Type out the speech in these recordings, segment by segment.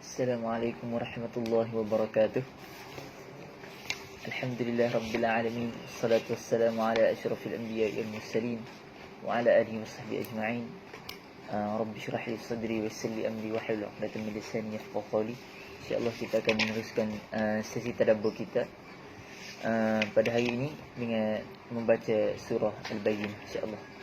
Assalamualaikum warahmatullahi wabarakatuh. Alhamdulillah rabbil alamin. Wassalatu wassalamu ala asyrafil anbiya'i wal mursalin wa ala alihi wa sahbihi ajma'in. Rabbi syrah li sadri wa yassir li amri wahlul 'uqdatam min lisani yafqahu qawli. Insyaallah kita akan meneruskan sesi tadabbur kita pada hari ini dengan membaca surah Al-Bayyinah insyaallah.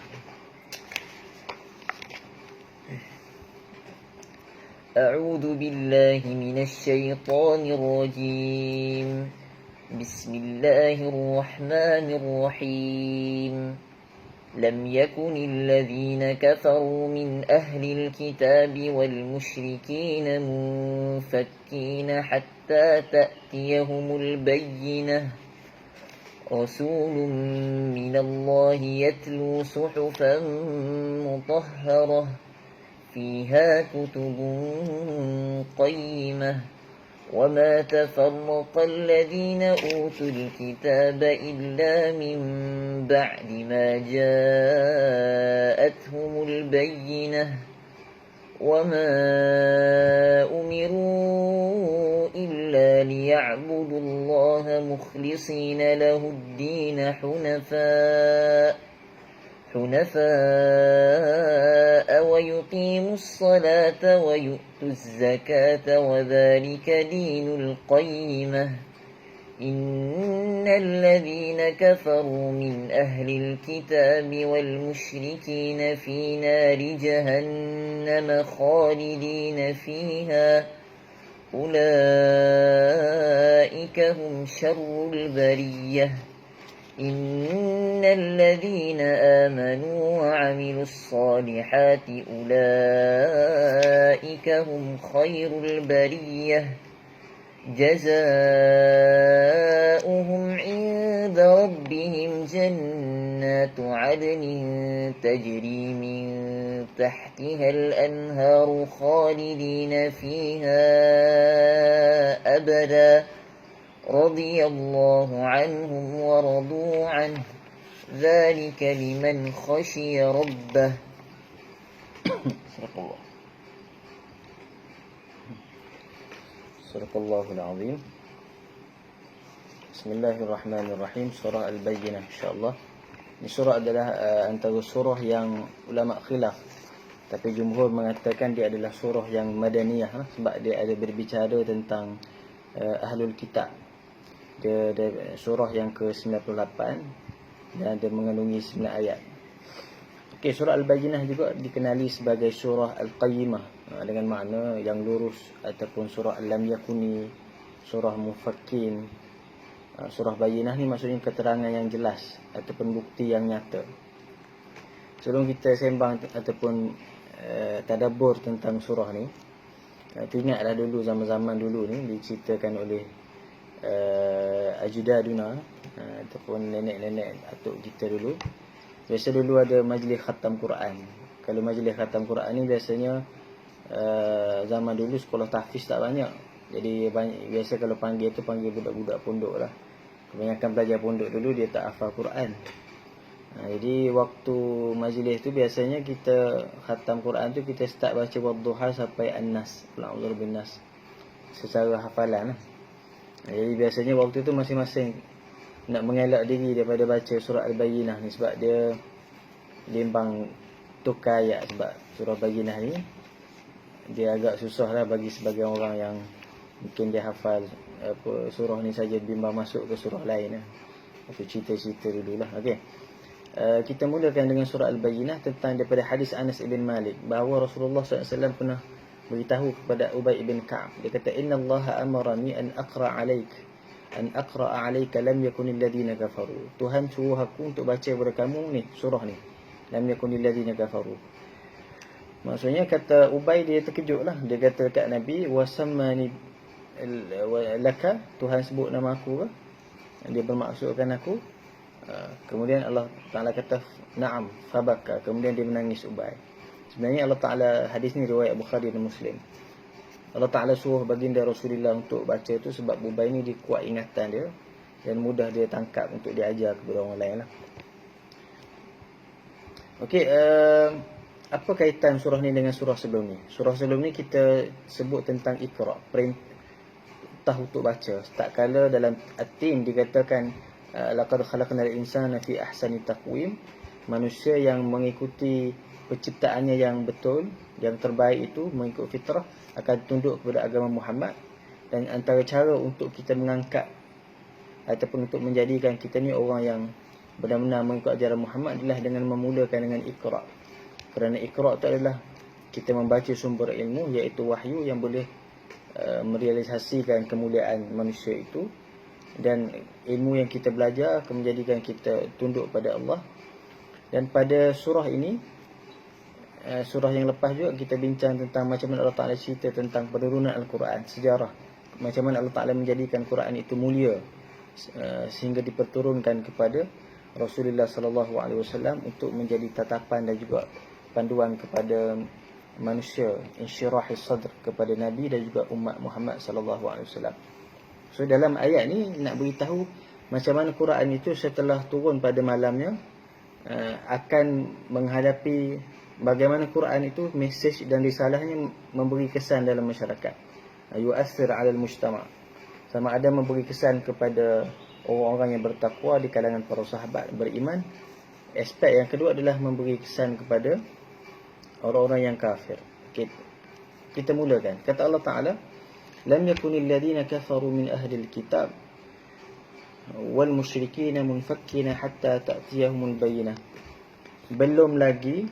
أعوذ بالله من الشيطان الرجيم بسم الله الرحمن الرحيم لم يكن الذين كفروا من أهل الكتاب والمشركين منفكين حتى تأتيهم البينة رسول من الله يتلو صحفا مطهرة فيها كتب قيمة وما تفرق الذين أوتوا الكتاب إلا من بعد ما جاءتهم البينة وما أمروا إلا ليعبدوا الله مخلصين له الدين حنفاء ويقيموا الصلاة ويؤتوا الزكاة وذلك دين القيمة إن الذين كفروا من أهل الكتاب والمشركين في نار جهنم خالدين فيها أولئك هم شر البرية إن الذين آمنوا وعملوا الصالحات أولئك هم خير البرية جزاؤهم عند ربهم جنات عدن تجري من تحتها الأنهار خالدين فيها أبدا رضي الله عنهم ورضوا عنه ذلك لمن خشي ربه صدق الله العظيم. Bismillahirrahmanirrahim. Surah Al-Bayyinah insyaAllah. Ini surah adalah antara surah yang ulama khilaf, tapi jumhur mengatakan dia adalah surah yang madaniyah sebab dia ada berbicara tentang Ahlul Kitab. Dia surah yang ke-98 dan dia mengandungi 9 ayat. Okey, surah Al-Bayyinah juga dikenali sebagai surah Al-Qayyimah dengan makna yang lurus, ataupun surah Lam Yakuni, surah Mufakkin. Surah Bayyinah ni maksudnya keterangan yang jelas ataupun bukti yang nyata. Sebelum kita sembang ataupun tadabbur tentang surah ni, ingatlah dulu zaman-zaman dulu ni diceritakan oleh ajudaduna ataupun nenek-nenek atuk kita dulu. Biasa dulu ada majlis khatam Quran. Kalau majlis khatam Quran ni biasanya zaman dulu sekolah tahfiz tak banyak. Jadi biasa kalau panggil tu panggil budak-budak pondok lah. Kebanyakan pelajar pondok dulu dia tak hafal Quran. Jadi waktu majlis tu biasanya kita khatam Quran tu kita start baca wadduha sampai An-Nas, Qul a'udzu birabbin nas, secara hafalan lah. Jadi biasanya waktu tu masing-masing nak mengelak diri daripada baca surah Al-Bayyinah ni, sebab dia limbang tukar ayat. Sebab surah Al-Bayyinah ni dia agak susah lah bagi sebagian orang yang mungkin dia hafal surah ni saja, bimbang masuk ke surah lain lah. Itu cerita-cerita dululah. Okey. Kita mulakan dengan surah Al-Bayyinah tentang daripada hadis Anas ibn Malik bahawa Rasulullah SAW pernah beritahu kepada Ubay ibn Ka'ab. Dia kata, "Inna Allah amarani an aqra'a 'alaika lam yakunil ladina kafaru." Tuhan suruh aku untuk baca kepada kamu ni surah ni, lam yakunil ladina kafaru. Maksudnya kata Ubay, dia terkejutlah. Dia kata dekat Nabi, "Wasammani laka," Tuhan sebut nama aku ke? Dia bermaksudkan aku. Kemudian Allah Ta'ala kata, "Na'am," fabaka. Kemudian dia menangis Ubay. Sebenarnya Allah Ta'ala, hadis ni riwayat Bukhari dan Muslim. Allah Ta'ala suruh baginda Rasulullah untuk baca tu sebab Ubay ni dia kuat ingatan dia dan mudah dia tangkap untuk diajar kepada orang lain lah. Okey, apa kaitan surah ni dengan surah sebelum ni? Surah sebelum ni kita sebut tentang Iqra, perintah untuk baca. Tak kala dalam At-Tin dikatakan laqad khalaqnal insana fi ahsani taqwim, manusia yang mengikuti penciptaannya yang betul, yang terbaik itu mengikut fitrah akan tunduk kepada agama Muhammad. Dan antara cara untuk kita mengangkat ataupun untuk menjadikan kita ni orang yang benar-benar mengikut ajaran Muhammad adalah dengan memulakan dengan Iqra. Kerana Iqra itu adalah kita membaca sumber ilmu, iaitu wahyu yang boleh merealisasikan kemuliaan manusia itu. Dan ilmu yang kita belajar akan menjadikan kita tunduk pada Allah. Dan pada surah ini, surah yang lepas juga kita bincang tentang macam mana Allah Ta'ala cerita tentang penurunan Al-Quran, sejarah macam mana Allah Ta'ala menjadikan Quran itu mulia sehingga diperturunkan kepada Rasulullah SAW untuk menjadi tatapan dan juga panduan kepada manusia, insyirahis sadr kepada Nabi dan juga umat Muhammad SAW. So dalam ayat ni nak beritahu macam mana Quran itu setelah turun pada malamnya akan menghadapi bagaimana Quran itu mesej dan risalahnya memberi kesan dalam masyarakat. Yu'athir 'alal mujtama'. Sama ada memberi kesan kepada orang-orang yang bertakwa di kalangan para sahabat beriman. Aspek yang kedua adalah memberi kesan kepada orang-orang yang kafir. Kita mulakan. Kata Allah Ta'ala, lam yakunil ladina kafaru min ahlil kitab wal musyrikina munfakkina hatta ta'tiyahumul bayyinah. Belum lagi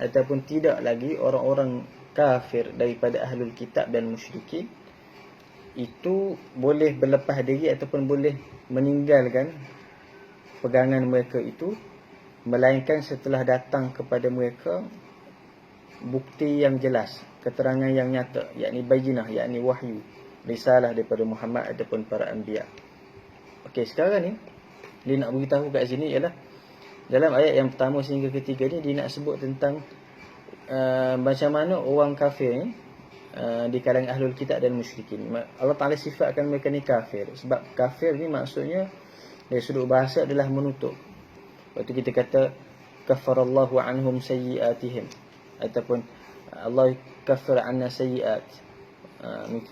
ataupun tidak lagi orang-orang kafir daripada ahlul kitab dan musyrikin itu boleh berlepas diri ataupun boleh meninggalkan pegangan mereka itu, melainkan setelah datang kepada mereka bukti yang jelas, keterangan yang nyata, yakni bayyinah, yakni wahyu, risalah daripada Muhammad ataupun para anbiya. Okey, sekarang ni dia nak beritahu kat sini ialah dalam ayat yang pertama sehingga ketiga ni dia nak sebut tentang macam mana orang kafir ni di kalangan ahlul kitab dan musyrikin. Allah Ta'ala sifatkan mereka ni kafir. Sebab kafir ni maksudnya dari sudut bahasa adalah menutup. Waktu kita kata kafarallahu anhum sayyiatihim ataupun Allah kafir anna sayyiat,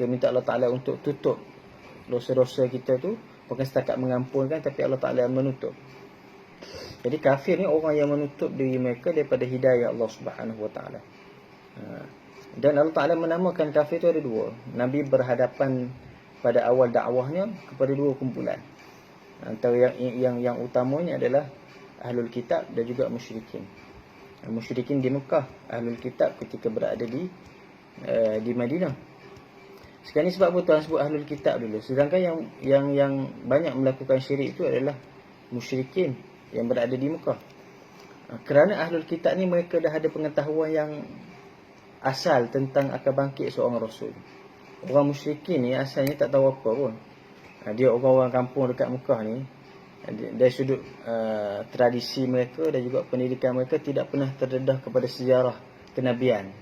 minta Allah Ta'ala untuk tutup dosa-dosa kita tu, bukan setakat mengampunkan tapi Allah Ta'ala menutup. Jadi kafir ni orang yang menutup diri mereka daripada hidayah Allah Subhanahu Wa Ta'ala. Dan Allah Ta'ala menamakan kafir itu ada dua. Nabi berhadapan pada awal dakwahnya kepada dua kumpulan. Antara yang utamanya adalah ahlul kitab dan juga musyrikin. Musyrikin di Mekah, ahlul kitab ketika berada di Madinah. Sekarang ni sebab apa Tuhan sebut ahlul kitab dulu, sedangkan yang banyak melakukan syirik itu adalah musyrikin yang berada di Mekah. Kerana ahlul kitab ni mereka dah ada pengetahuan yang asal tentang akan bangkit seorang rasul. Orang musyrikin ni asalnya tak tahu apa pun. Dia orang-orang kampung dekat Mekah ni, dari sudut tradisi mereka dan juga pendidikan mereka tidak pernah terdedah kepada sejarah kenabian,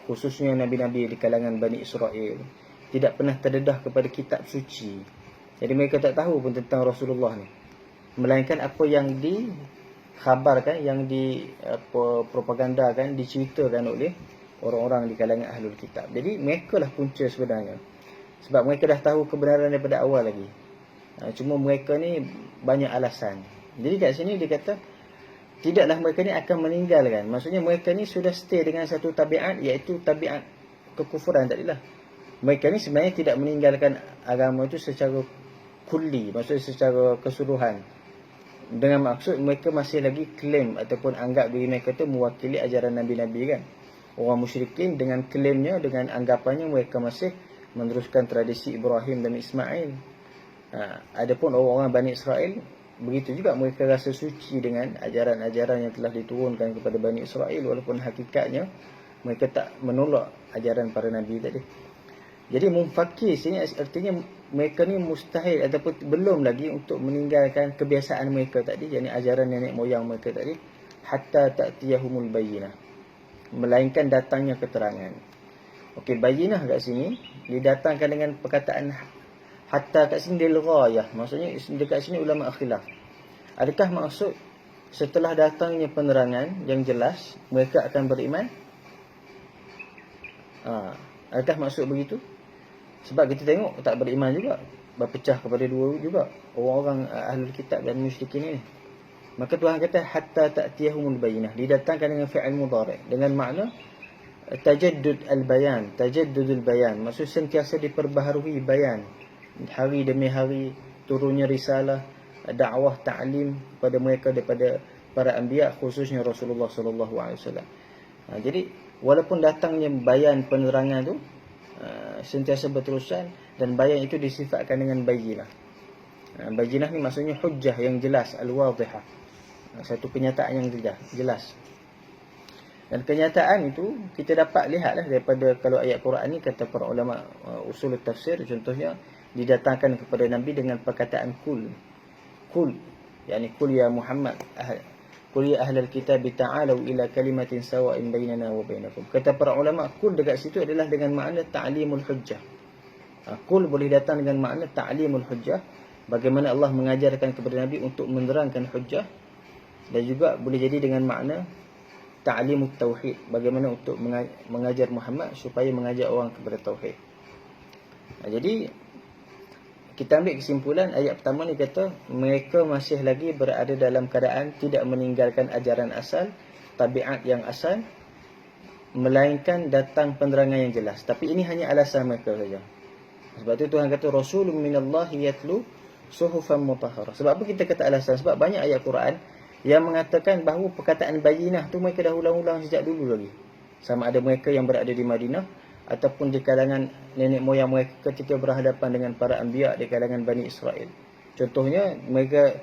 khususnya nabi-nabi di kalangan Bani Israel. Tidak pernah terdedah kepada kitab suci. Jadi mereka tak tahu pun tentang Rasulullah ni, melainkan apa yang dikhabarkan, yang dipropagandakan, diceritakan oleh orang-orang di kalangan ahlul kitab. Jadi mereka lah punca sebenarnya, sebab mereka dah tahu kebenaran daripada awal lagi. Cuma mereka ni banyak alasan. Jadi kat sini dia kata tidaklah mereka ni akan meninggalkan. Maksudnya mereka ni sudah stay dengan satu tabiat, iaitu tabiat kekufuran tadilah. Mereka ni sebenarnya tidak meninggalkan agama itu secara kulli, maksudnya secara keseluruhan. Dengan maksud mereka masih lagi claim ataupun anggap diri mereka tu mewakili ajaran Nabi-Nabi kan. Orang musyrikin dengan klaimnya, dengan anggapannya mereka masih meneruskan tradisi Ibrahim dan Ismail. Adapun orang-orang Bani Israel, begitu juga mereka rasa suci dengan ajaran-ajaran yang telah diturunkan kepada Bani Israel, walaupun hakikatnya mereka tak menolak ajaran para Nabi tadi. Jadi munfakir sini artinya mereka ni mustahil ataupun belum lagi untuk meninggalkan kebiasaan mereka tadi, yakni ajaran nenek moyang mereka tadi, hatta ta'tiyahumul bayyinah, melainkan datangnya keterangan. Okey, bayyinah kat sini didatangkan dengan perkataan hatta kat sini lil ghayah. Maksudnya dekat sini ulama khilaf. Adakah maksud setelah datangnya penerangan yang jelas, mereka akan beriman? Adakah maksud begitu? Sebab kita tengok tak beriman juga, berpecah kepada dua juga, orang-orang ahlul kitab dan musyrikin ini. Maka Tuhan kata hatta ta'tiyahumul bayyinah, didatangkan dengan fi'il mudhari' dengan makna tajaddud al-bayan, tajaddudul bayan, maksud sentiasa diperbaharui bayan, hari demi hari turunnya risalah, dakwah, ta'lim kepada mereka daripada para anbiya, khususnya Rasulullah sallallahu alaihi wasallam. Jadi walaupun datangnya bayan penerangan tu sentiasa berterusan, dan bayan itu disifatkan dengan bayyinah. Bayyinah ni maksudnya hujjah yang jelas, al-wadhihah, satu kenyataan yang jelas. Dan kenyataan itu kita dapat lihatlah daripada kalau ayat Quran ni, kata para ulama usul tafsir, contohnya didatangkan kepada Nabi dengan perkataan kul, yani kul ya Muhammad, qul ya ahlal kitab ta'alu ila kalimatin sawa'in bainana wa bainakum. Kata para ulama, kul dekat situ adalah dengan makna ta'limul hujjah. Kul boleh datang dengan makna ta'limul hujjah, bagaimana Allah mengajarkan kepada Nabi untuk menerangkan hujjah, dan juga boleh jadi dengan makna ta'limut tauhid, bagaimana untuk mengajar Muhammad supaya mengajak orang kepada tauhid. Jadi kita ambil kesimpulan ayat pertama ni, kata mereka masih lagi berada dalam keadaan tidak meninggalkan ajaran asal, tabiat yang asal, melainkan datang penerangan yang jelas. Tapi ini hanya alasan mereka saja. Sebab tu Tuhan kata rasulun minallahi yatlu suhufan mutahharah. Sebab apa kita kata alasan? Sebab banyak ayat Quran yang mengatakan bahawa perkataan bayyinah tu mereka dah ulang-ulang sejak dulu lagi. Sama ada mereka yang berada di Madinah ataupun di kalangan nenek moyang mereka ketika berhadapan dengan para anbiya di kalangan Bani Israel. Contohnya mereka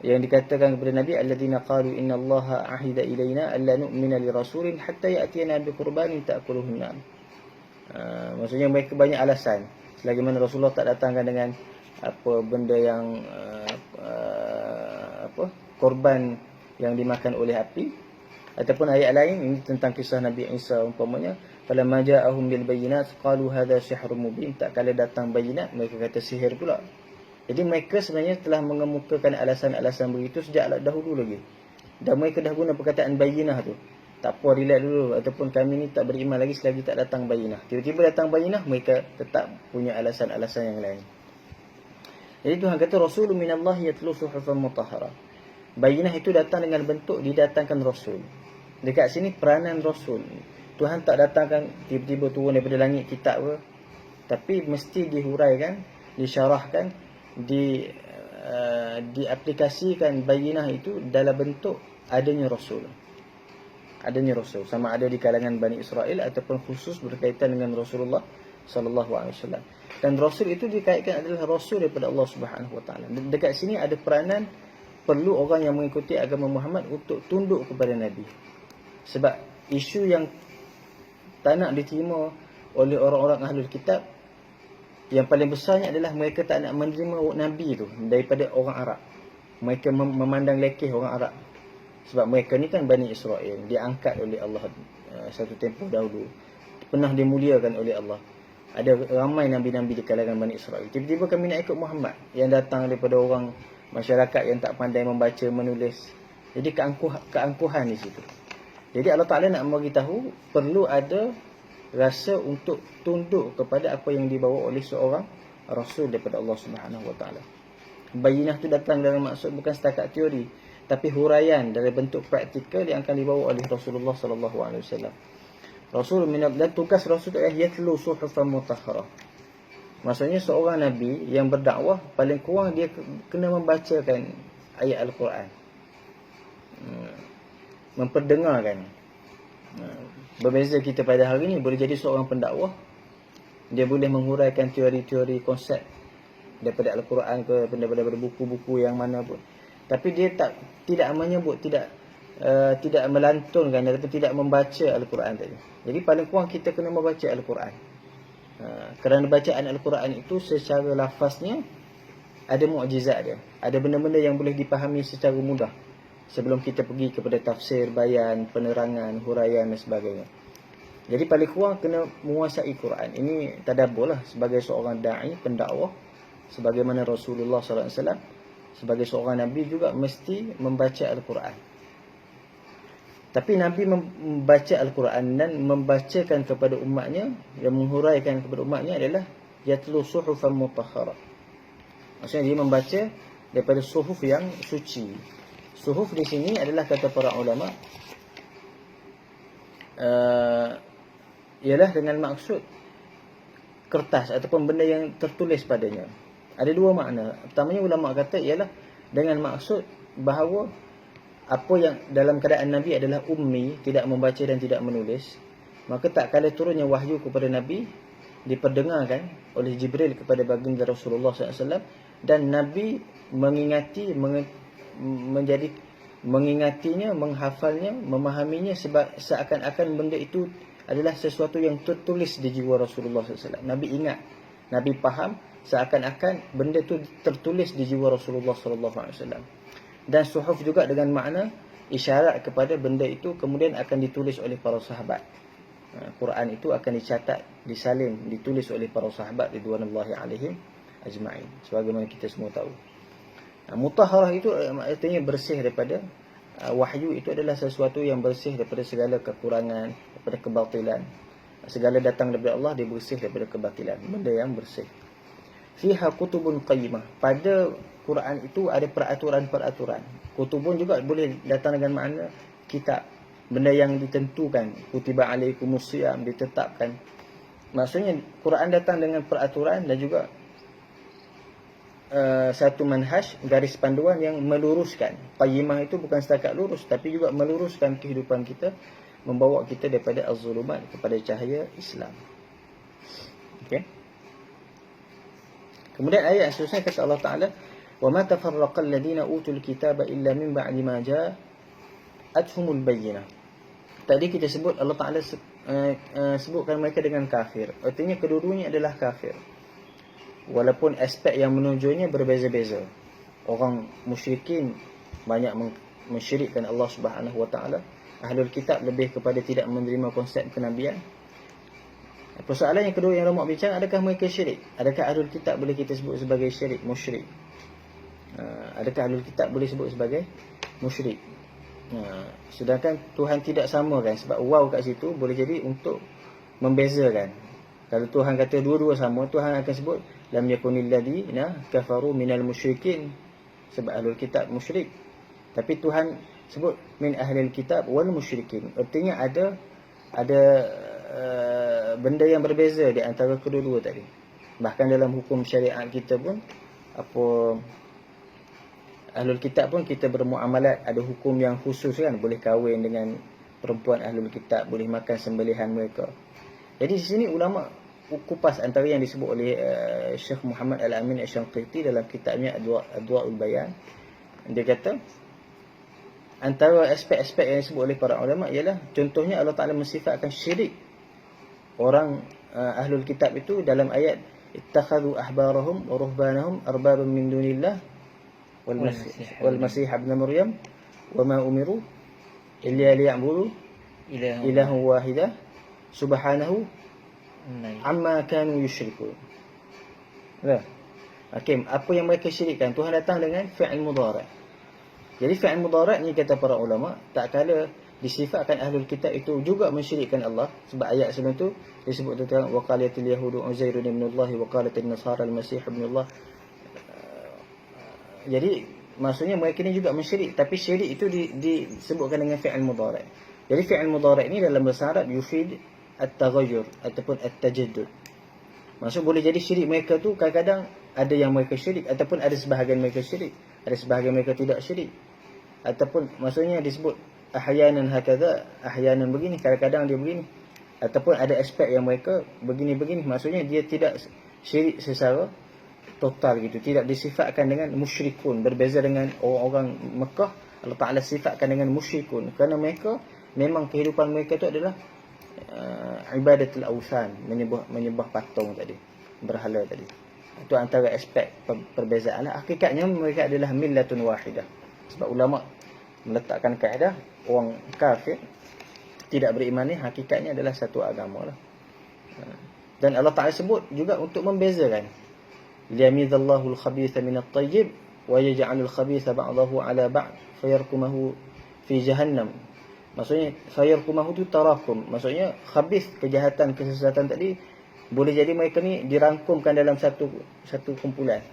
yang dikatakan kepada Nabi, alladzina qalu innallaha ahida ilaina alla nu'mina lirasulin hatta ya'tiyana biqurbanin ta'kuluhu an-nar. Maksudnya mereka banyak alasan. Selagi mana Rasulullah tak datangkan dengan apa benda yang korban yang dimakan oleh api. Ataupun ayat lain ini tentang kisah Nabi Isa umpamanya, falamma ja'ahum bil bayyinat qalu hadha sihrun mubin, tak kala datang bayinat mereka kata sihir pula. Jadi mereka sebenarnya telah mengemukakan alasan-alasan begitu sejak dahulu lagi, dan mereka dah guna perkataan bayyinah tu. Tak apa, relax dulu, ataupun kami ni tak beriman lagi selagi tak datang bayyinah. Tiba-tiba datang bayyinah, mereka tetap punya alasan-alasan yang lain. Jadi Tuhan kata rasulun minallahi yatlu suhufan mutahharah. Bayyinah itu datang dengan bentuk didatangkan Rasul. Dekat sini peranan Rasul. Tuhan tak datangkan tiba-tiba turun daripada langit kitab ke, tapi mesti dihuraikan, disyarahkan, diaplikasikan bayyinah itu dalam bentuk adanya Rasul. Adanya Rasul, sama ada di kalangan Bani Israel ataupun khusus berkaitan dengan Rasulullah sallallahu alaihi wasallam. Dan Rasul itu dikaitkan adalah Rasul daripada Allah Subhanahu wa taala. Dekat sini ada peranan perlu orang yang mengikuti agama Muhammad untuk tunduk kepada Nabi. Sebab isu yang tak nak diterima oleh orang-orang ahlul kitab, yang paling besarnya adalah mereka tak nak menerima Nabi itu daripada orang Arab. Mereka memandang lekeh orang Arab. Sebab mereka ni kan Bani Israel, diangkat oleh Allah satu tempoh dahulu, pernah dimuliakan oleh Allah. Ada ramai nabi-nabi di kalangan Bani Israel. Tiba-tiba kami nak ikut Muhammad yang datang daripada orang masyarakat yang tak pandai membaca menulis. Jadi keangkuhan di situ. Jadi Allah Ta'ala nak beritahu perlu ada rasa untuk tunduk kepada apa yang dibawa oleh seorang Rasul daripada Allah Subhanahu Wa Ta'ala. Bayyinah tu datang dalam maksud bukan setakat teori, tapi huraian dari bentuk praktikal yang akan dibawa oleh Rasulullah Sallallahu Alaihi Wasallam. Rasul dan tugas Rasul adalah yatlu suhufan mutahharah. Maksudnya seorang Nabi yang berdakwah paling kurang dia kena membacakan ayat Al-Quran, memperdengarkan. Berbeza kita pada hari ini, boleh jadi seorang pendakwah, dia boleh menguraikan teori-teori konsep daripada Al-Quran ke daripada buku-buku yang mana pun, tapi dia tidak menyebut, tidak melantunkan, dia kata tidak membaca Al-Quran tadi. Jadi paling kurang kita kena membaca Al-Quran. Kerana bacaan Al-Quran itu secara lafaznya ada mukjizat dia, ada benda-benda yang boleh dipahami secara mudah sebelum kita pergi kepada tafsir, bayan, penerangan, huraian dan sebagainya. Jadi paling kurang kena menguasai Quran. Ini tadabbur lah sebagai seorang da'i, pendakwah, sebagaimana Rasulullah SAW sebagai seorang Nabi juga mesti membaca Al-Quran. Tapi Nabi membaca Al-Quran dan membacakan kepada umatnya, yang menghuraikan kepada umatnya adalah yatlu suhufan mutahhara. Maksudnya dia membaca daripada suhuf yang suci. Suhuf di sini adalah kata para ulama ialah dengan maksud kertas ataupun benda yang tertulis padanya. Ada dua makna. Pertamanya ulama kata ialah dengan maksud bahawa apa yang dalam keadaan Nabi adalah ummi, tidak membaca dan tidak menulis, maka tak kala turunnya wahyu kepada Nabi diperdengarkan oleh Jibril kepada baginda Rasulullah SAW, dan Nabi mengingati, mengingatinya, menghafalnya, memahaminya seakan-akan benda itu adalah sesuatu yang tertulis di jiwa Rasulullah SAW. Nabi ingat, Nabi faham seakan-akan benda itu tertulis di jiwa Rasulullah SAW. Dan suhuf juga dengan makna isyarat kepada benda itu kemudian akan ditulis oleh para sahabat. Quran itu akan dicatat, disalin, ditulis oleh para sahabat ridwanullahi alaihim ajma'in, sebagaimana kita semua tahu. Mutahharah itu artinya bersih daripada wahyu. Itu adalah sesuatu yang bersih daripada segala kekurangan, daripada kebatilan. Segala datang daripada Allah, dia bersih daripada kebatilan, benda yang bersih. Fiha kutubun qayyimah. Pada Quran itu ada peraturan-peraturan. Kutubun juga boleh datang dengan makna kitab, benda yang ditentukan. Kutiba alaikumus siyam, ditetapkan. Maksudnya Quran datang dengan peraturan dan juga satu manhaj, garis panduan yang meluruskan. Qayyimah itu bukan setakat lurus, tapi juga meluruskan kehidupan kita, membawa kita daripada az-zulumat kepada cahaya Islam. Okey. Kemudian ayat seterusnya kata Allah Taala, "Wa ma tafarraqal ladina utul kitaba illa min ba'di ma ja'atuhumul bayyinah." Tadi kita sebut Allah Taala sebutkan mereka dengan kafir. Artinya kedua-duanya adalah kafir. Walaupun aspek yang menunjuknya berbeza-beza. Orang musyrikin banyak mensyirikkan Allah Subhanahu Wa Taala. Ahlul kitab lebih kepada tidak menerima konsep kenabian. Persoalan yang kedua yang ulama bincang, adakah mereka syirik? Adakah ahlul kitab boleh kita sebut sebagai syirik, musyrik? Adakah ahlul kitab boleh sebut sebagai musyrik? Sedangkan Tuhan tidak samakan, sebab waw kat situ boleh jadi untuk membezakan. Kalau Tuhan kata dua-dua sama, Tuhan akan sebut lam yakunil ladina kafaru minal musyrikin, sebab ahlul kitab musyrik. Tapi Tuhan sebut min ahlil kitab wal musyrikin. Artinya ada benda yang berbeza di antara kedua-dua tadi. Bahkan dalam hukum syariat kita pun, ahlul kitab pun kita bermuamalat, ada hukum yang khusus kan, boleh kahwin dengan perempuan ahlul kitab, boleh makan sembelihan mereka. Jadi di sini ulama kupas antara yang disebut oleh Syekh Muhammad Al-Amin Asy-Syanqiti dalam kitabnya Adwa'ul Bayan. Dia kata antara aspek-aspek yang disebut oleh para ulama ialah, contohnya Allah Ta'ala mensifatkan syirik orang ahlul kitab itu dalam ayat ittakhadhu ahbarahum wa ruhbanahum arbaban min dunillah wal masih ibn Maryam wa ma umiru illa liya'budu ilahan wahidah subhanahu amma kanu yusyrikun. Okey, apa yang mereka syirikkan, Tuhan datang dengan fi'il mudhari'. Jadi fi'il mudhari' ni kata para ulama, tak kala disifatkan ahlul kitab itu juga mensyirikkan Allah, sebab ayat sebelum tu disebut tentang waqalatil yahudu Uzairun ibnullah wa qalatil nasara al-masih ibnullah. Jadi maksudnya mereka ni juga mensyirik, tapi syirik itu disebutkan dengan fi'il mudhari'. Jadi fi'il mudhari' ni dalam bahasa Arab yufid at-taghayyur ataupun at-tajaddud. Maksud boleh jadi syirik mereka tu kadang-kadang ada yang mereka syirik, ataupun ada sebahagian mereka syirik, ada sebahagian mereka tidak syirik. Ataupun maksudnya disebut ahyanan hakadha, ahyanan begini, kadang-kadang dia begini. Ataupun ada aspek yang mereka begini-begini. Maksudnya dia tidak syirik secara total gitu, tidak disifatkan dengan musyrikun. Berbeza dengan orang-orang Mekah, Allah Ta'ala sifatkan dengan musyrikun, kerana mereka memang kehidupan mereka itu adalah ibadatul awsan, menyembah patung tadi, berhala tadi. Itu antara aspek perbezaan. Hakikatnya mereka adalah millatun wahidah. Sebab ulama meletakkan kaedah orang kafir tidak beriman ni hakikatnya adalah satu agama lah. Dan Allah Ta'ala sebut juga untuk membezakan, liyamizallahu al-khabitha min at-tayyib wa yaj'alul khabitha ba'dahu 'ala ba'd fayarkumuhu fi jahannam. Maksudnya fayarkumahu tu tarakum. Maksudnya khabith, kejahatan, kesesatan tadi boleh jadi mereka ni dirangkumkan dalam satu kumpulan.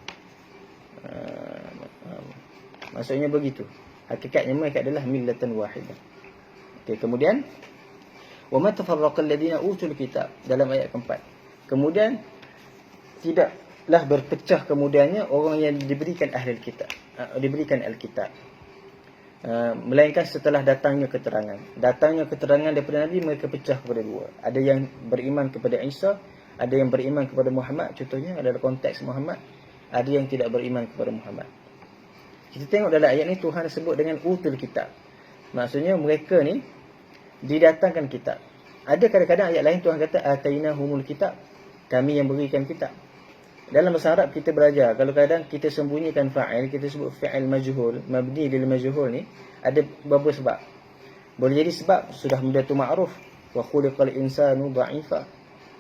Maksudnya begitu. Hakikatnya mereka adalah millatan wahidah. Okey, kemudian wa ma tafarraqal ladina utul kitab dalam ayat keempat. Kemudian tidaklah berpecah kemudiannya orang yang diberikan ahli kitab, diberikan alkitab. Melainkan setelah datangnya keterangan. Datangnya keterangan daripada Nabi, mereka pecah kepada dua. Ada yang beriman kepada Isa, ada yang beriman kepada Muhammad. Contohnya adalah konteks Muhammad. Ada yang tidak beriman kepada Muhammad. Kita tengok dalam ayat ni Tuhan sebut dengan utul kitab. Maksudnya mereka ni didatangkan kitab. Ada kadang-kadang ayat lain Tuhan kata atainahumul kitab, kami yang berikan kitab. Dalam bahasa Arab kita belajar, kalau kadang kita sembunyikan fa'il, kita sebut fa'il majhul, mabni lil majhul ni, ada beberapa sebab. Boleh jadi sebab sudah benda tu ma'ruf, wa khuliqal insanu dha'ifa,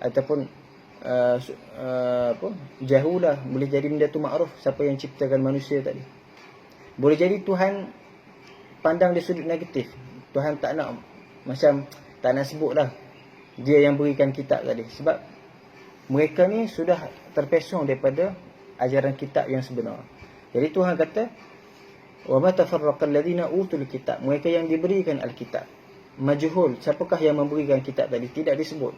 ataupun jahulah, boleh jadi benda tu ma'ruf, siapa yang ciptakan manusia tadi. Boleh jadi Tuhan pandang dari sudut negatif. Tuhan tak nak, macam tak nak sebutlah dia yang berikan kitab tadi, sebab mereka ni sudah terpesong daripada ajaran kitab yang sebenar. Jadi Tuhan kata wa ma tafarraqal ladina utul kitab, mereka yang diberikan alkitab. Majhul, siapakah yang memberikan kitab tadi tidak disebut.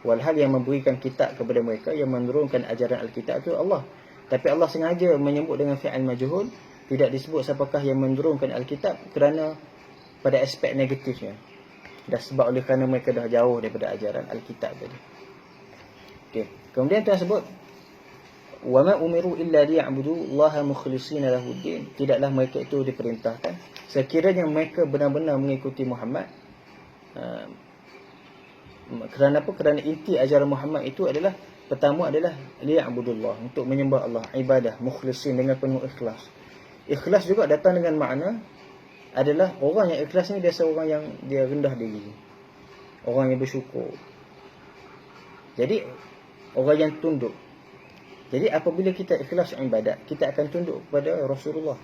Walhal yang memberikan kitab kepada mereka, yang menurunkan ajaran alkitab itu Allah. Tapi Allah sengaja menyebut dengan fi'il majhul, tidak disebut siapakah yang menurunkan alkitab kerana pada aspek negatifnya. Dah sebab oleh kerana mereka dah jauh daripada ajaran alkitab tadi. Okay. Kemudian Tuhan sebut wa ma umiru illa liya'budu Allaha mukhlishina lahuddin. Tidaklah mereka itu diperintahkan sekiranya mereka benar-benar mengikuti Muhammad. Kerana apa? Kerana inti ajaran Muhammad itu adalah, pertama adalah liya'budullah, untuk menyembah Allah, ibadah mukhlishin, dengan penuh ikhlas. Ikhlas juga datang dengan makna adalah orang yang ikhlas ni biasa orang yang dia rendah diri, orang yang bersyukur. Jadi orang yang tunduk. Jadi apabila kita ikhlas ibadat, kita akan tunduk kepada Rasulullah.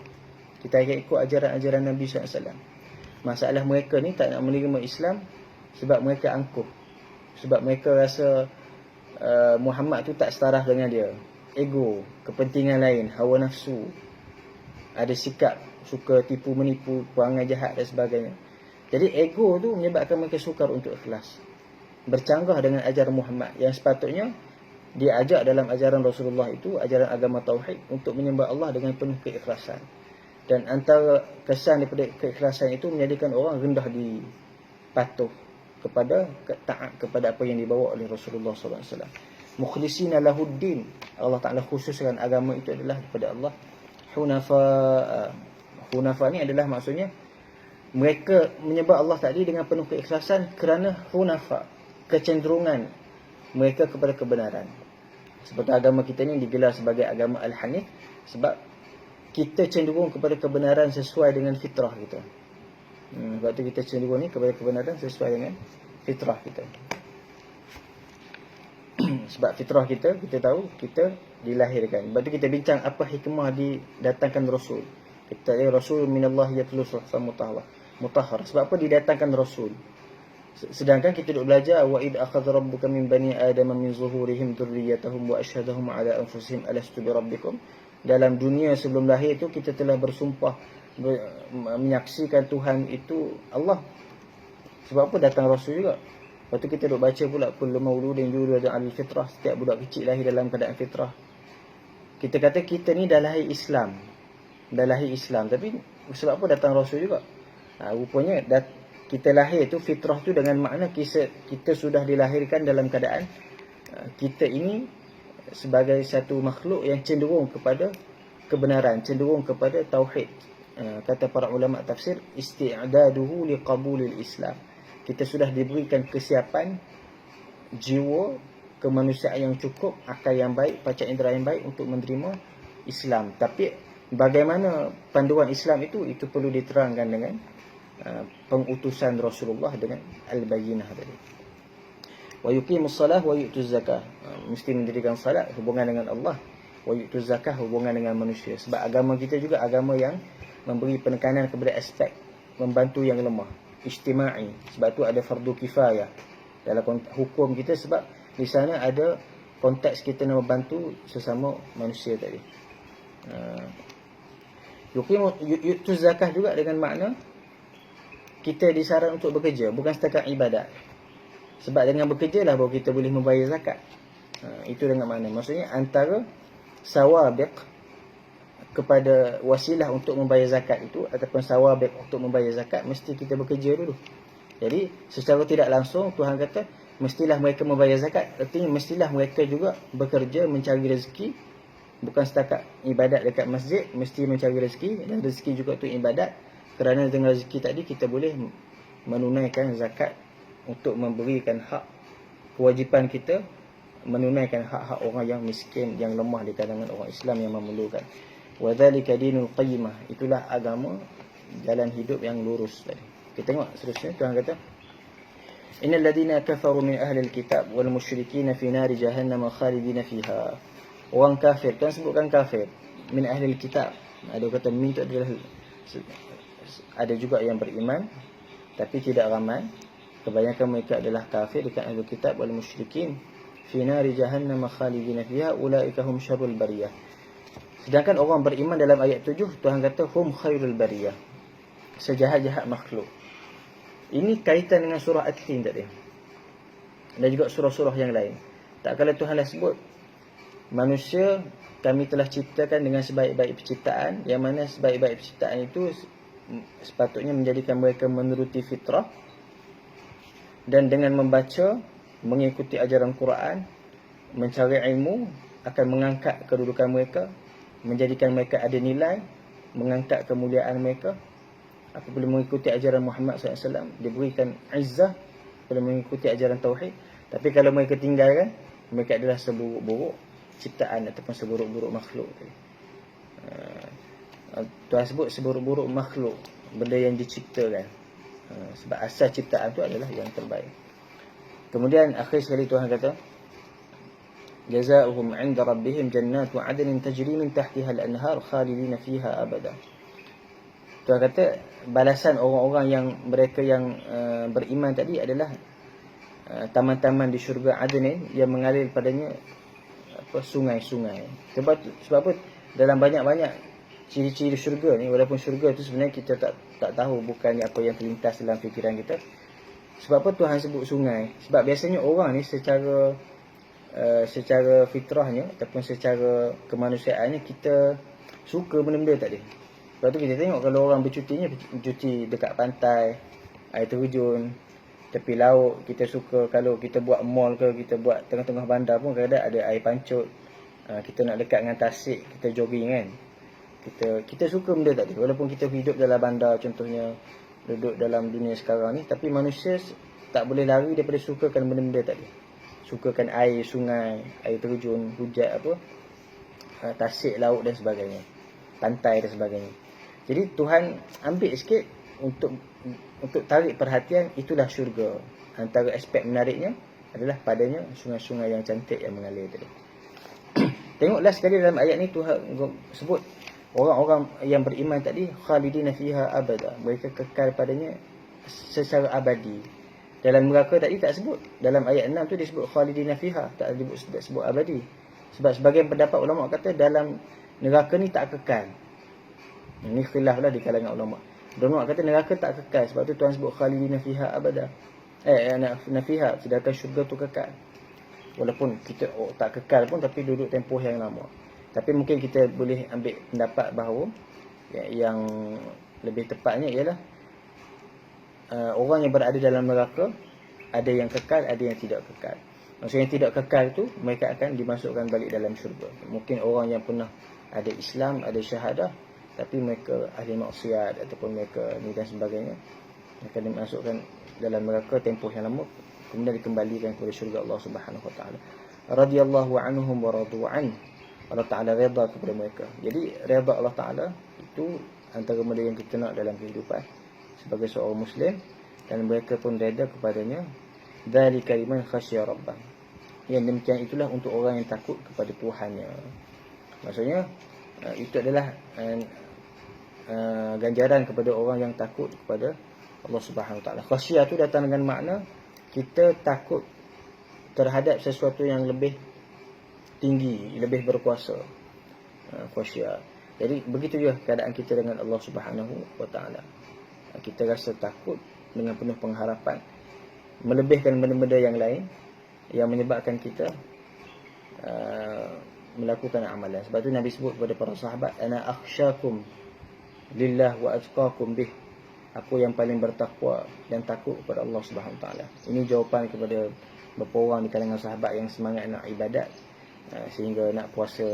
Kita akan ikut ajaran-ajaran Nabi SAW. Masalah mereka ni tak nak menerima Islam sebab mereka angkuh. Sebab mereka rasa Muhammad tu tak setara dengan dia. Ego, kepentingan lain, hawa nafsu. Ada sikap suka tipu menipu, perangai jahat dan sebagainya. Jadi ego tu menyebabkan mereka sukar untuk ikhlas, bercanggah dengan ajaran Muhammad yang sepatutnya dia ajak dalam ajaran Rasulullah itu, ajaran agama tauhid, untuk menyembah Allah dengan penuh keikhlasan. Dan antara kesan daripada keikhlasan itu menjadikan orang rendah diri, patuh kepada, taat kepada apa yang dibawa oleh Rasulullah SAW. Mukhlishina lahuddin, Allah Ta'ala khususkan agama itu adalah kepada Allah. Hunafa, hunafa ni adalah maksudnya mereka menyembah Allah tadi dengan penuh keikhlasan kerana hunafa, kecenderungan mereka kepada kebenaran. Seperti agama kita ni digelar sebagai agama Al-Hanif, sebab kita cenderung kepada kebenaran sesuai dengan fitrah kita. Sebab tu kita cenderung ni kepada kebenaran sesuai dengan fitrah kita. Sebab fitrah kita tahu kita dilahirkan. Sebab tu kita bincang apa hikmah didatangkan Rasul. Kita lihat Rasul minallah yatlu suhufan mutahhar. Sebab apa didatangkan Rasul? Sedangkan kita duk belajar wa id akhadha rabbuka min bani adama min zuhurihim dzurriyyatahum wa asyhadahum ala anfusihim alastu bi rabbikum. Dalam dunia sebelum lahir itu kita telah bersumpah menyaksikan Tuhan itu Allah. Sebab apa datang Rasul juga. Lepas tu kita duk baca pula kullu mauludin yuladu 'alal fitrah, setiap budak kecil lahir dalam keadaan fitrah. Kita kata kita ni dah lahir Islam. Tapi sebab apa datang Rasul juga? Rupanya kita lahir tu fitrah tu dengan makna kita sudah dilahirkan dalam keadaan kita ini sebagai satu makhluk yang cenderung kepada kebenaran, cenderung kepada tauhid. Kata para ulama tafsir, isti'daduhu liqabulil Islam. Kita sudah diberikan kesiapan jiwa, kemanusiaan yang cukup, akal yang baik, panca indera yang baik untuk menerima Islam. Tapi bagaimana panduan Islam itu perlu diterangkan dengan pengutusan Rasulullah dengan al-bayyinah tadi. Wa yuqimus salah wa yu'tuz zakah. Mesti mendirikan salat, hubungan dengan Allah. Wa yu'tuz zakah, hubungan dengan manusia. Sebab agama kita juga agama yang memberi penekanan kepada aspek membantu yang lemah. ijtimai. Sebab tu ada fardu kifayah dalam hukum kita, sebab di sana ada konteks kita nak membantu sesama manusia tadi. Tu zakah juga dengan makna kita disarankan untuk bekerja, bukan setakat ibadat. Sebab dengan bekerja lah baru kita boleh membayar zakat. Itu dengan makna, maksudnya antara sawabiq kepada wasilah untuk membayar zakat itu, ataupun sawabiq untuk membayar zakat, mesti kita bekerja dulu. Jadi secara tidak langsung Tuhan kata mestilah mereka membayar zakat. Artinya mestilah mereka juga bekerja mencari rezeki, bukan setakat ibadat dekat masjid, mesti mencari rezeki. Dan rezeki juga tu ibadat, kerana dengan rezeki tadi kita boleh menunaikan zakat untuk memberikan hak, kewajipan kita menunaikan hak-hak orang yang miskin, yang lemah di kalangan orang Islam yang memerlukan. Wa dzalika dinul qayyimah, itulah agama jalan hidup yang lurus tadi. Kita tengok seterusnya, Tuhan kata innal ladina kafaru min ahli alkitab wal musyrikin fi nari jahannam khalidina fiha. Orang kafir, Tuhan sebutkan kafir min ahli alkitab. Ada kata min tu adalah, ada juga yang beriman tapi tidak ramai. Kebanyakan mereka adalah kafir dekat ahli kitab wal musyrikin fi nari jahannam khalidina fiha ulaika hum syarrul bariyah. Sedangkan orang beriman dalam ayat 7, Tuhan kata hum khairul bariyah, sejahat-jahat makhluk. Ini kaitan dengan surah At-Tin tadi, dan juga surah-surah yang lain. Tak kala Tuhan dah sebut manusia kami telah ciptakan dengan sebaik-baik penciptaan, yang mana sebaik-baik penciptaan itu sepatutnya menjadikan mereka menuruti fitrah, dan dengan membaca, mengikuti ajaran Quran, mencari ilmu, akan mengangkat kedudukan mereka, menjadikan mereka ada nilai, mengangkat kemuliaan mereka. Apabila mengikuti ajaran Muhammad SAW, diberikan izzah bila mengikuti ajaran Tauhid. Tapi kalau mereka tinggalkan, mereka adalah seburuk-buruk ciptaan ataupun seburuk-buruk makhluk. Tuhan sebut seburuk-buruk makhluk, benda yang diciptakan. Sebab asal ciptaan itu adalah yang terbaik. Kemudian akhir sekali Tuhan kata jazaohum 'inda rabbihim jannatu 'adnin tajri min tahtiha al-anhar khalidina fiha abada. Tuhan kata balasan orang-orang yang mereka yang beriman tadi adalah taman-taman di syurga Adnin yang mengalir padanya sungai-sungai. Sebab apa? Dalam banyak-banyak ciri-ciri syurga ni, walaupun syurga tu sebenarnya kita tak tahu, bukannya apa yang terlintas dalam fikiran kita. Sebab apa Tuhan sebut sungai? Sebab biasanya orang ni secara fitrahnya ataupun secara kemanusiaannya kita suka benda-benda tadi. Lepas tu kita tengok kalau orang bercuti dekat pantai, air terjun, tepi laut. Kita suka kalau kita buat mall ke, kita buat tengah-tengah bandar pun kadang-kadang ada air pancut. Kita nak dekat dengan tasik, kita jogging kan. Kita suka benda tadi. Walaupun kita hidup dalam bandar contohnya, duduk dalam dunia sekarang ni, tapi manusia tak boleh lari daripada sukakan benda-benda tadi. Sukakan air, sungai, air terjun, hujan tasik laut dan sebagainya, pantai dan sebagainya. Jadi Tuhan ambil sikit untuk tarik perhatian, itulah syurga. Antara aspek menariknya adalah padanya sungai-sungai yang cantik yang mengalir tadi. Tengoklah sekali dalam ayat ni Tuhan sebut orang-orang yang beriman tadi khalidina fiha abada, mereka kekal padanya secara abadi. Dalam neraka tadi tak sebut. Dalam ayat 6 tu disebut khalidina fiha, tak disebut abadi. Sebab sebagian pendapat ulama kata dalam neraka ni tak kekal. Ini khilaf lah di kalangan ulama. Ulama kata neraka tak kekal, sebab tu Tuhan sebut khalidina fiha abada. Nafiha, sedangkan syurga tu kekal. Walaupun kita tak kekal pun, tapi duduk tempoh yang lama. Tapi mungkin kita boleh ambil pendapat bahawa yang lebih tepatnya ialah orang yang berada dalam neraka, ada yang kekal, ada yang tidak kekal. Maksudnya yang tidak kekal tu mereka akan dimasukkan balik dalam syurga. Mungkin orang yang pernah ada Islam, ada syahadah, tapi mereka ahli maksiat ataupun mereka ni dan sebagainya, akan dimasukkan dalam neraka tempoh yang lama, kemudian dikembalikan kepada syurga Allah Subhanahu Wa Taala. Radhiyallahu anhum wa radu an. Allah Taala redha kepada mereka. Jadi redha Allah Taala itu antara benda yang kita nak dalam kehidupan sebagai seorang Muslim, dan mereka pun redha kepadanya. Dzalika liman khasya rabbah. Yang demikian itulah untuk orang yang takut kepada Tuhannya. Maksudnya itu adalah ganjaran kepada orang yang takut kepada Allah Subhanahu Wa Taala. Khasyah tu datang dengan makna kita takut terhadap sesuatu yang lebih tinggi, lebih berkuasa. Khasyah. Jadi begitu juga keadaan kita dengan Allah Subhanahu Wa Taala. Kita rasa takut dengan penuh pengharapan, melebihkan benda-benda yang lain yang menyebabkan kita melakukan amalan. Sebab tu Nabi sebut kepada para sahabat, ana akhsyakum lillah wa atqakum bih. Aku yang paling bertakwa dan takut kepada Allah Subhanahu Wa Taala. Ini jawapan kepada beberapa orang di kalangan sahabat yang semangat nak ibadat, sehingga nak puasa,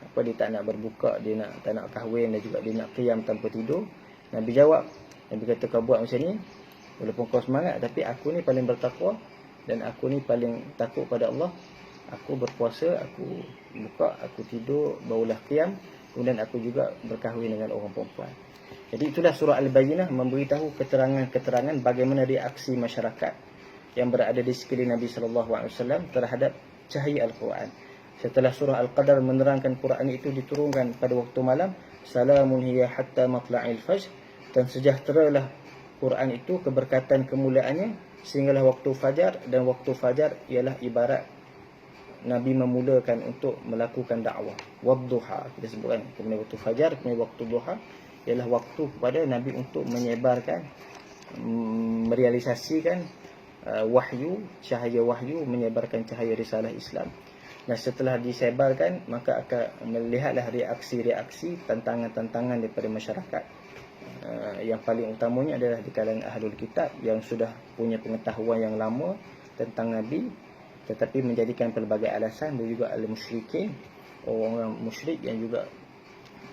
dia tak nak berbuka, dia tak nak kahwin, dan juga dia nak qiyam tanpa tidur. Nabi jawab, Nabi kata, kau buat macam ni walaupun kau semangat, tapi aku ni paling bertakwa dan aku ni paling takut pada Allah. Aku berpuasa, aku buka, aku tidur, barulah qiyam, kemudian aku juga berkahwin dengan orang perempuan. Jadi itulah surah Al-Bayyinah memberitahu keterangan-keterangan bagaimana reaksi masyarakat yang berada di sekeliling Nabi SAW terhadap cahaya Al-Quran. Setelah surah Al-Qadar menerangkan Quran itu diturunkan pada waktu malam, salamun hiya hatta matla'il fajr, dan sejahteralah Quran itu, keberkatan kemuliaannya sehinggalah waktu fajar, dan waktu fajar ialah ibarat Nabi memulakan untuk melakukan dakwah. Wadduha kita sebutkan, kemudian waktu fajar, kemudian waktu duha ialah waktu kepada Nabi untuk menyebarkan, merealisasikan wahyu, cahaya wahyu, menyebarkan cahaya risalah Islam. Dan setelah disebarkan, maka akan melihatlah reaksi-reaksi, tantangan-tantangan daripada masyarakat. Yang paling utamanya adalah di kalangan Ahlul Kitab yang sudah punya pengetahuan yang lama tentang Nabi, tetapi menjadikan pelbagai alasan, dan juga al-musyrikin, orang-orang musyrik yang juga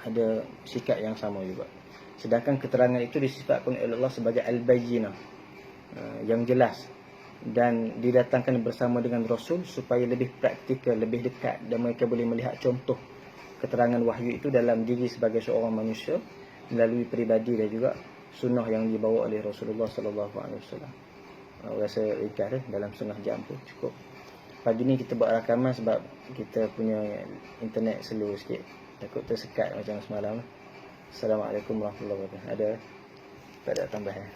ada sikap yang sama juga. Sedangkan keterangan itu disifatkan oleh Allah sebagai al-bayyinah, yang jelas, dan didatangkan bersama dengan Rasul supaya lebih praktikal, lebih dekat, dan mereka boleh melihat contoh keterangan wahyu itu dalam diri sebagai seorang manusia melalui peribadi dan juga sunnah yang dibawa oleh Rasulullah SAW. Rasa ringkas dalam setengah jam tu cukup. Pagi ni kita buat rakaman sebab kita punya internet slow sikit, takut tersekat macam semalam. Assalamualaikum warahmatullahi wabarakatuh. Tak ada tambahan.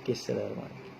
Assalamualaikum.